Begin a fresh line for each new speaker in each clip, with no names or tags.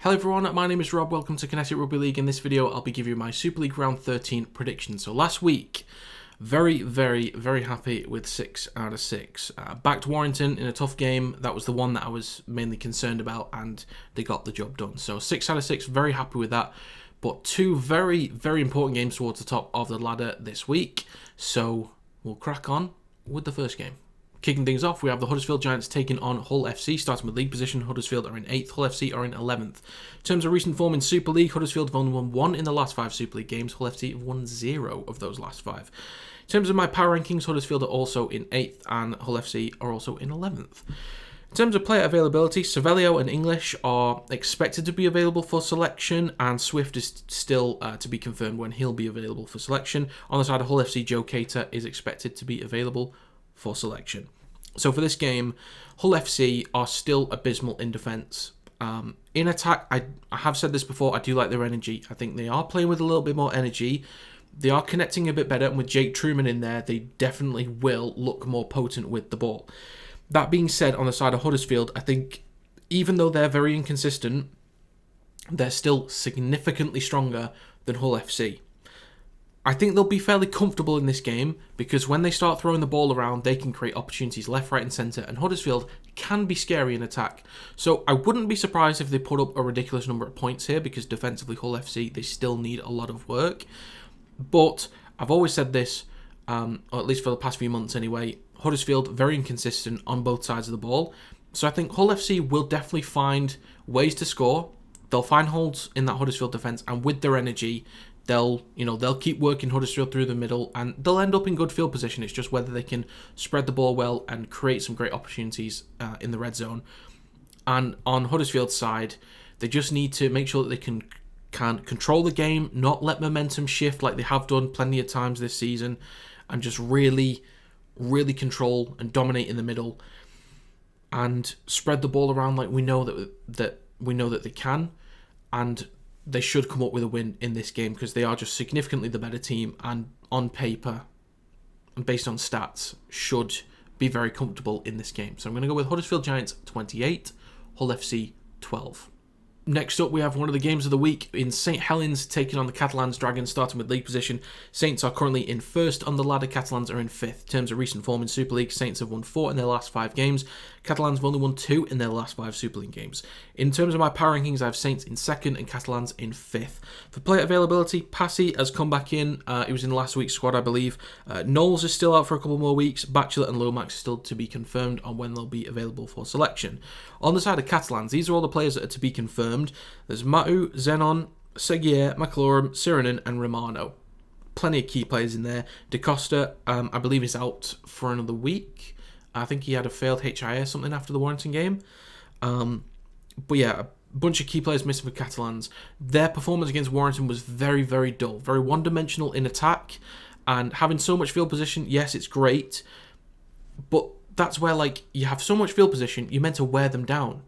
Hello everyone, my name is Rob, welcome to Kinetic Rugby League. In this video I'll be giving you my Super League Round 13 predictions. So last week, very happy with 6 out of 6. Backed Warrington in a tough game. That was the one that I was mainly concerned about and they got the job done. So 6 out of 6, very happy with that. But two very important games towards the top of the ladder this week. So we'll crack on with the first game. Kicking things off, we have the Huddersfield Giants taking on Hull FC, starting with league position. Huddersfield are in 8th, Hull FC are in 11th. In terms of recent form in Super League, Huddersfield have only won 1 in the last 5 Super League games. Hull FC have won 0 of those last 5. In terms of my power rankings, Huddersfield are also in 8th and Hull FC are also in 11th. In terms of player availability, Savelio and English are expected to be available for selection, and Swift is still to be confirmed when he'll be available for selection. On the side of Hull FC, Joe Cater is expected to be available for selection. So for this game, Hull FC are still abysmal in defence. In attack, I have said this before, I do like their energy. I think they are playing with a little bit more energy. They are connecting a bit better, and with Jake Truman in there, they definitely will look more potent with the ball. That being said, on the side of Huddersfield, I think even though they're very inconsistent, they're still significantly stronger than Hull FC. I think they'll be fairly comfortable in this game because when they start throwing the ball around, they can create opportunities left, right and centre, and Huddersfield can be scary in attack. So I wouldn't be surprised if they put up a ridiculous number of points here because defensively Hull FC, they still need a lot of work. But I've always said this, or at least for the past few months anyway, Huddersfield very inconsistent on both sides of the ball. So I think Hull FC will definitely find ways to score. They'll find holes in that Huddersfield defence, and with their energy, they'll keep working Huddersfield through the middle and they'll end up in good field position. It's just whether they can spread the ball well and create some great opportunities in the red zone. And on Huddersfield's side, they just need to make sure that they can control the game, not let momentum shift like they have done plenty of times this season, and just really control and dominate in the middle and spread the ball around like we know that they can. And they should come up with a win in this game because they are just significantly the better team, and on paper and based on stats should be very comfortable in this game. So I'm going to go with Huddersfield Giants 28, Hull FC 12. Next up, we have one of the games of the week in St Helens taking on the Catalans Dragons, starting with league position. Saints are currently in 1st on the ladder, Catalans are in 5th. In terms of recent form in Super League, Saints have won 4 in their last 5 games. Catalans have only won 2 in their last 5 Super League games. In terms of my power rankings, I have Saints in 2nd and Catalans in 5th. For player availability, Passy has come back in. He was in last week's squad, I believe. Knowles is still out for a couple more weeks. Batchelor and Lomax are still to be confirmed on when they'll be available for selection. On the side of Catalans, these are all the players that are to be confirmed. There's Matu, Zenon, Seguier, McLaurin, Sirinen and Romano. Plenty of key players in there. Da Costa, I believe, is out for another week. I think he had a failed HIA or something after the Warrington game. But yeah, a bunch of key players missing for Catalans. Their performance against Warrington was very dull. Very one-dimensional in attack. And having so much field position, yes, it's great. But that's where, like, you have so much field position, you're meant to wear them down.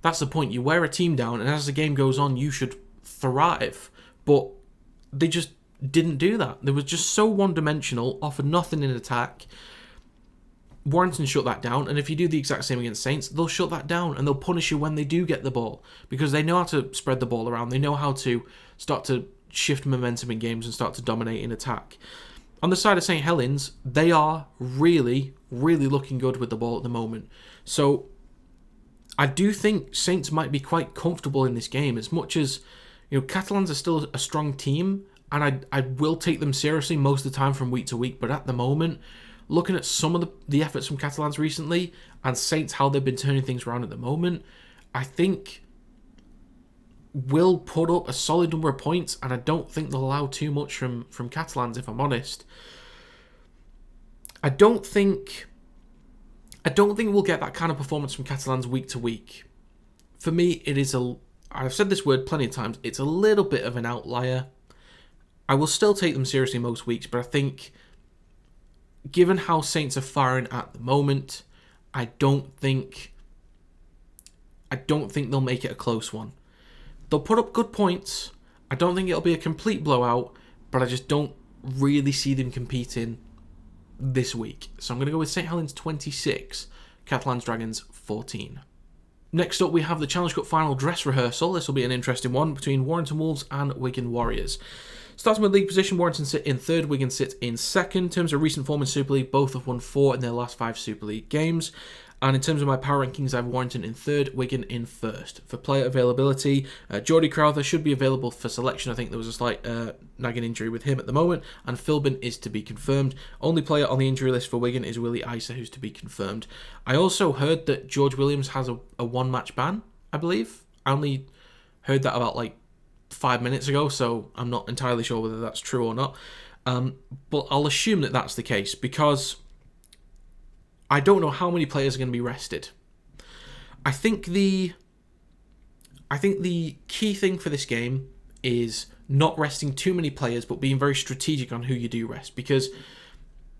That's the point. You wear a team down, and as the game goes on, you should thrive. But they just didn't do that. They were just so one-dimensional, offered nothing in attack. Warrington shut that down, and if you do the exact same against Saints, they'll shut that down, and they'll punish you when they do get the ball, because they know how to spread the ball around. They know how to start to shift momentum in games and start to dominate in attack. On the side of St Helens, they are really looking good with the ball at the moment. So I do think Saints might be quite comfortable in this game, as much as, Catalans are still a strong team, and I will take them seriously most of the time from week to week, but at the moment, looking at some of the efforts from Catalans recently, and Saints, how they've been turning things around at the moment, I think will put up a solid number of points, and I don't think they'll allow too much from Catalans, if I'm honest. I don't think we'll get that kind of performance from Catalans week to week. For me, I've said this word plenty of times, it's a little bit of an outlier. I will still take them seriously most weeks, but I think, given how Saints are firing at the moment, I don't think they'll make it a close one. They'll put up good points. I don't think it'll be a complete blowout, but I just don't really see them competing this week. So I'm going to go with St Helens 26, Catalans Dragons 14. Next up, we have the Challenge Cup final dress rehearsal. This will be an interesting one between Warrington Wolves and Wigan Warriors. Starting with league position, Warrington sit in third, Wigan sit in second. In terms of recent form in Super League, both have won 4 in their last 5 Super League games. And in terms of my power rankings, I have Warrington in third, Wigan in first. For player availability, Geordie Crowther should be available for selection. I think there was a slight nagging injury with him at the moment, and Philbin is to be confirmed. Only player on the injury list for Wigan is Willie Isa, who's to be confirmed. I also heard that George Williams has a one-match ban, I believe. I only heard that about 5 minutes ago, so I'm not entirely sure whether that's true or not. But I'll assume that that's the case, because I don't know how many players are going to be rested. I think the key thing for this game is not resting too many players, but being very strategic on who you do rest, because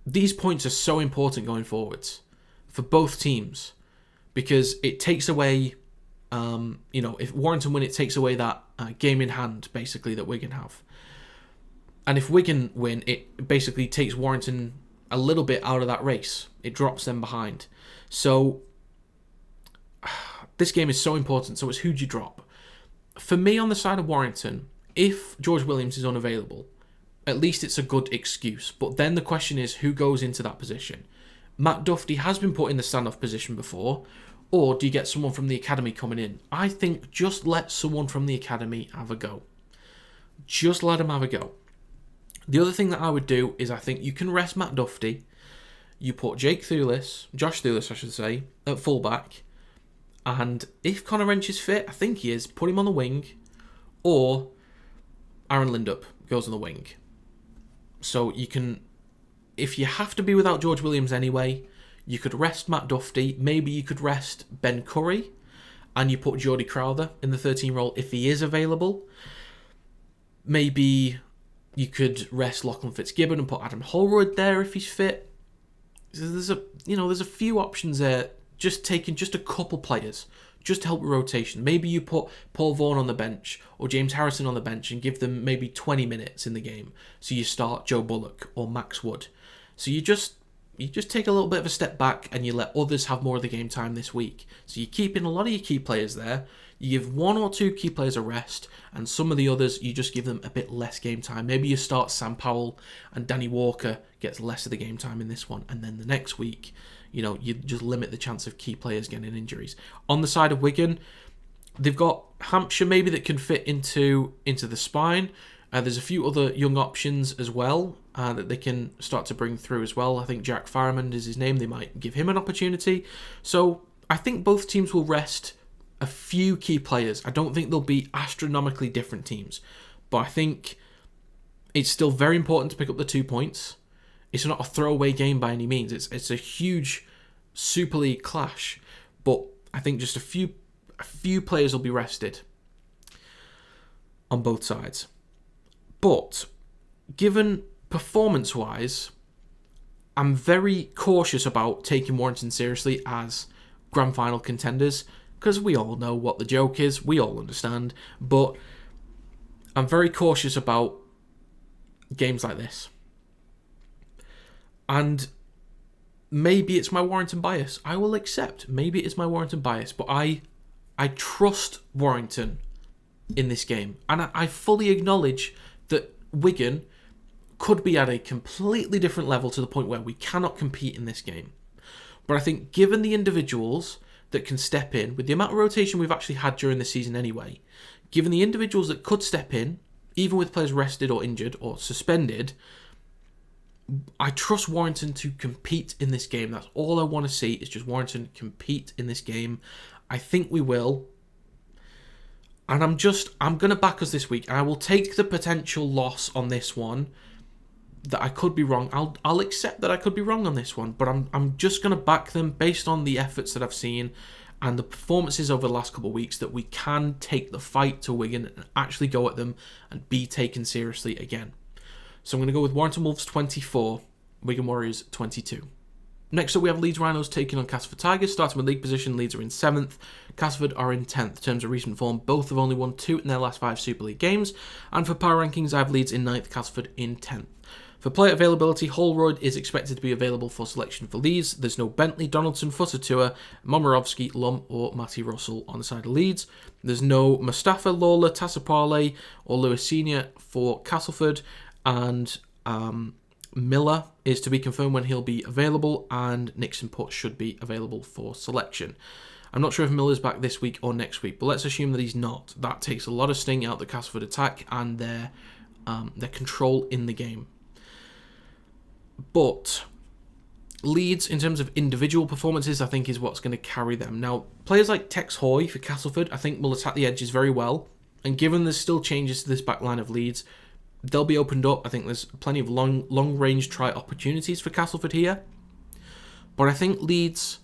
these points are so important going forwards for both teams, because it takes away, if Warrington win, it takes away that game in hand, basically, that Wigan have. And if Wigan win, it basically takes Warrington a little bit out of that race. It drops them behind. So this game is so important. So it's who do you drop? For me, on the side of Warrington, if George Williams is unavailable, at least it's a good excuse. But then the question is, who goes into that position? Matt Duffy has been put in the standoff position before, or do you get someone from the academy coming in? I think just let someone from the academy have a go. Just let him have a go. The other thing that I would do is I think you can rest Matt Duffy. You put Josh Thulis, I should say, at fullback. And if Connor Wrench is fit, I think he is, put him on the wing. Or Aaron Lindup goes on the wing. So you can, if you have to be without George Williams anyway, you could rest Matt Duffy. Maybe you could rest Ben Curry. And you put Geordie Crowther in the 13 role if he is available. Maybe you could rest Lachlan Fitzgibbon and put Adam Holroyd there if he's fit. So there's a few options there. Just taking just a couple players, just to help with rotation. Maybe you put Paul Vaughan on the bench or James Harrison on the bench and give them maybe 20 minutes in the game. So you start Joe Bullock or Max Wood. So you just take a little bit of a step back and you let others have more of the game time this week. So you keep in a lot of your key players there. You give 1 or 2 key players a rest, and some of the others, you just give them a bit less game time. Maybe you start Sam Powell and Danny Walker gets less of the game time in this one, and then the next week, you just limit the chance of key players getting injuries. On the side of Wigan, they've got Hampshire maybe that can fit into the spine. There's a few other young options as well that they can start to bring through as well. I think Jack Farrimond is his name. They might give him an opportunity. So I think both teams will rest a few key players. I don't think they'll be astronomically different teams, but I think it's still very important to pick up the 2 points. It's not a throwaway game by any means. It's a huge Super League clash, but I think just a few players will be rested on both sides. But given performance-wise, I'm very cautious about taking Warrington seriously as grand final contenders, because we all know what the joke is, we all understand, but I'm very cautious about games like this. And maybe it's my Warrington bias. I will accept. Maybe it's my Warrington bias, but I trust Warrington in this game. And I fully acknowledge that Wigan could be at a completely different level to the point where we cannot compete in this game. But I think given the individuals that can step in, with the amount of rotation we've actually had during the season anyway, given the individuals that could step in, even with players rested or injured or suspended, I trust Warrington to compete in this game. That's all I want to see, is just Warrington compete in this game. I think we will. And I'm going to back us this week. And I will take the potential loss on this one, that I could be wrong. I'll accept that I could be wrong on this one, but I'm just going to back them based on the efforts that I've seen and the performances over the last couple of weeks, that we can take the fight to Wigan and actually go at them and be taken seriously again. So I'm going to go with Warrington Wolves 24, Wigan Warriors 22. Next up, we have Leeds Rhinos taking on Castleford Tigers. Starting with league position, Leeds are in 7th, Castleford are in 10th. In terms of recent form, both have only won 2 in their last 5 Super League games. And for power rankings, I have Leeds in 9th, Castleford in 10th. For player availability, Holroyd is expected to be available for selection for Leeds. There's no Bentley, Donaldson, Futatua, Momirovski, Lum or Matty Russell on the side of Leeds. There's no Mustafa, Lawler, Tassapale or Lewis Senior for Castleford, and Miller is to be confirmed when he'll be available, and Nixon Putt should be available for selection. I'm not sure if Miller's back this week or next week, but let's assume that he's not. That takes a lot of sting out the Castleford attack and their control in the game. But Leeds, in terms of individual performances, I think is what's going to carry them. Now, players like Tex Hoy for Castleford, I think will attack the edges very well. And given there's still changes to this back line of Leeds, they'll be opened up. I think there's plenty of long-range try opportunities for Castleford here. But I think Leeds,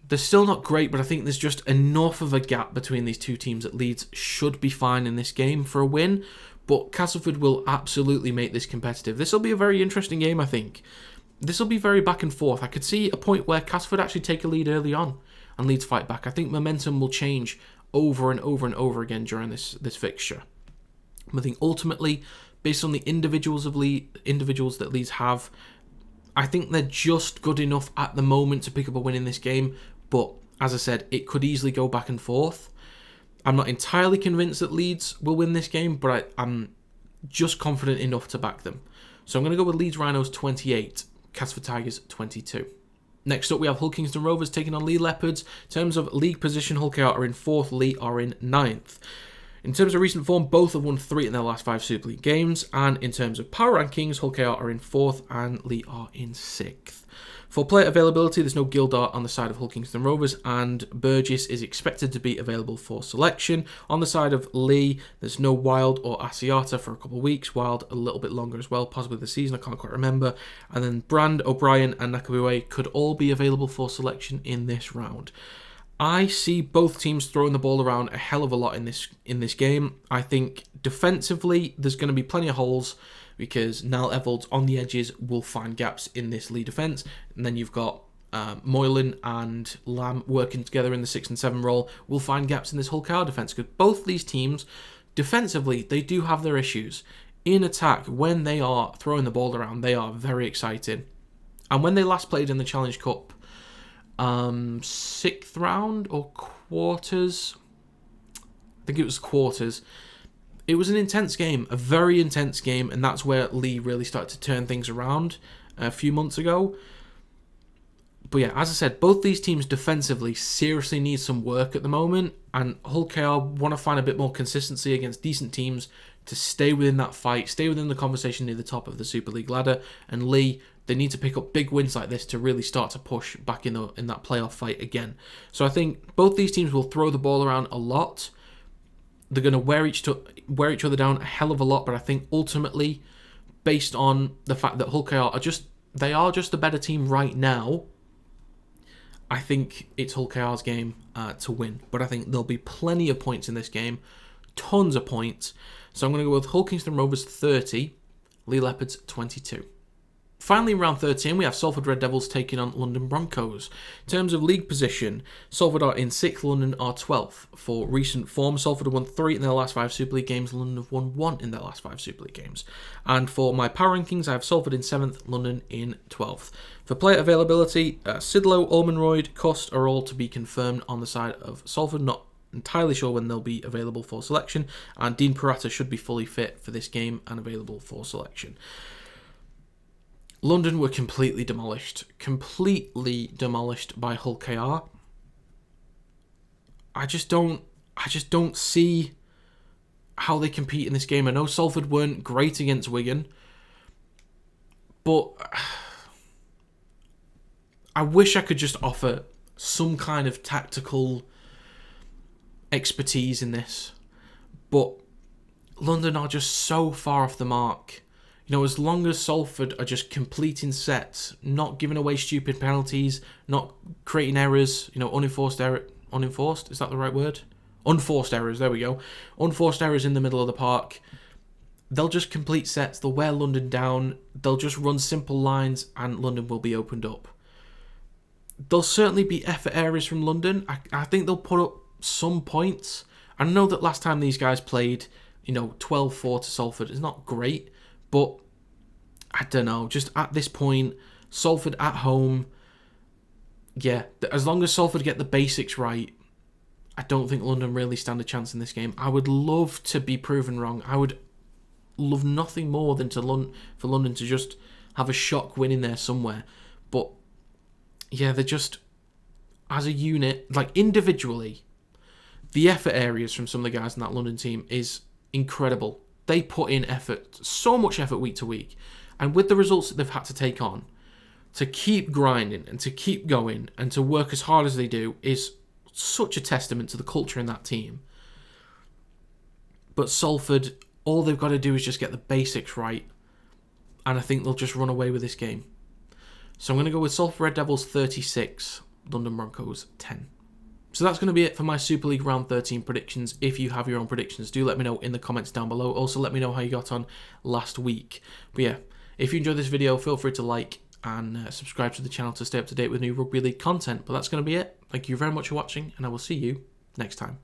they're still not great, but I think there's just enough of a gap between these two teams that Leeds should be fine in this game for a win. But Castleford will absolutely make this competitive. This will be a very interesting game, I think. This will be very back and forth. I could see a point where Castleford actually take a lead early on and Leeds fight back. I think momentum will change over and over and over again during this fixture. I think ultimately, based on the individuals that Leeds have, I think they're just good enough at the moment to pick up a win in this game. But as I said, it could easily go back and forth. I'm not entirely convinced that Leeds will win this game, but I'm just confident enough to back them. So I'm going to go with Leeds Rhinos 28, Castleford Tigers 22. Next up, we have Hull Kingston Rovers taking on Leigh Leopards. In terms of league position, Hull KR are in 4th, Leigh are in 9th. In terms of recent form, both have won 3 in their last 5 Super League games. And in terms of power rankings, Hull KR are in 4th and Leigh are in 6th. For player availability, there's no Gildart on the side of Hull Kingston Rovers, and Burgess is expected to be available for selection. On the side of Leigh, there's no Wild or Asiata for a couple of weeks. Wild a little bit longer as well, possibly the season, I can't quite remember. And then Brand, O'Brien and Nakabue could all be available for selection in this round. I see both teams throwing the ball around a hell of a lot in this game. I think defensively, there's going to be plenty of holes, because Niall Evalds on the edges will find gaps in this Leigh defence. And then you've got Moylan and Lamb working together in the 6 and 7 role will find gaps in this Hull KR defence, because both these teams, defensively, they do have their issues. In attack, when they are throwing the ball around, they are very exciting. And when they last played in the Challenge Cup, 6th round or quarters, I think it was quarters, it was an intense game, a very intense game, and that's where Leigh really started to turn things around a few months ago. But yeah, as I said, both these teams defensively seriously need some work at the moment, and Hull KR want to find a bit more consistency against decent teams to stay within that fight, stay within the conversation near the top of the Super League ladder. And Leigh, they need to pick up big wins like this to really start to push back in that playoff fight again. So I think both these teams will throw the ball around a lot. They're going to wear each other down a hell of a lot, but I think ultimately, based on the fact that Hull KR are just the better team right now, I think it's Hull KR's game to win. But I think there'll be plenty of points in this game, tons of points. So I'm going to go with Hull Kingston Rovers 30, Leigh Leopards 22. Finally, in round 13, we have Salford Red Devils taking on London Broncos. In terms of league position, Salford are in 6th, London are 12th. For recent form, Salford have won 3 in their last 5 Super League games, London have won 1 in their last 5 Super League games. And for my power rankings, I have Salford in 7th, London in 12th. For player availability, Sidlow, Olmenroyd, Cost are all to be confirmed on the side of Salford, not entirely sure when they'll be available for selection, and Dean Purata should be fully fit for this game and available for selection. London were completely demolished by Hull KR. I just don't see how they compete in this game. I know Salford weren't great against Wigan, but I wish I could just offer some kind of tactical expertise in this. But London are just so far off the mark. You know, as long as Salford are just completing sets, not giving away stupid penalties, not creating errors, you know, unenforced, is that the right word? Unforced errors, there we go. Unforced errors in the middle of the park. They'll just complete sets, they'll wear London down, they'll just run simple lines, and London will be opened up. There'll certainly be effort areas from London. I think they'll put up some points. I know that last time these guys played, you know, 12-4 to Salford is not great, But I don't know, just at this point, Salford at home, yeah, as long as Salford get the basics right, I don't think London really stand a chance in this game. I would love to be proven wrong. I would love nothing more than for London to just have a shock win in there somewhere. But yeah, they're just, as a unit, like individually, the effort areas from some of the guys in that London team is incredible. They put in effort, so much effort week to week. And with the results that they've had to take on, to keep grinding and to keep going and to work as hard as they do is such a testament to the culture in that team. But Salford, all they've got to do is just get the basics right. And I think they'll just run away with this game. So I'm going to go with Salford Red Devils 36, London Broncos 10. So that's going to be it for my Super League Round 13 predictions. If you have your own predictions, do let me know in the comments down below. Also, let me know how you got on last week. But yeah, if you enjoyed this video, feel free to like and subscribe to the channel to stay up to date with new Rugby League content. But that's going to be it. Thank you very much for watching, and I will see you next time.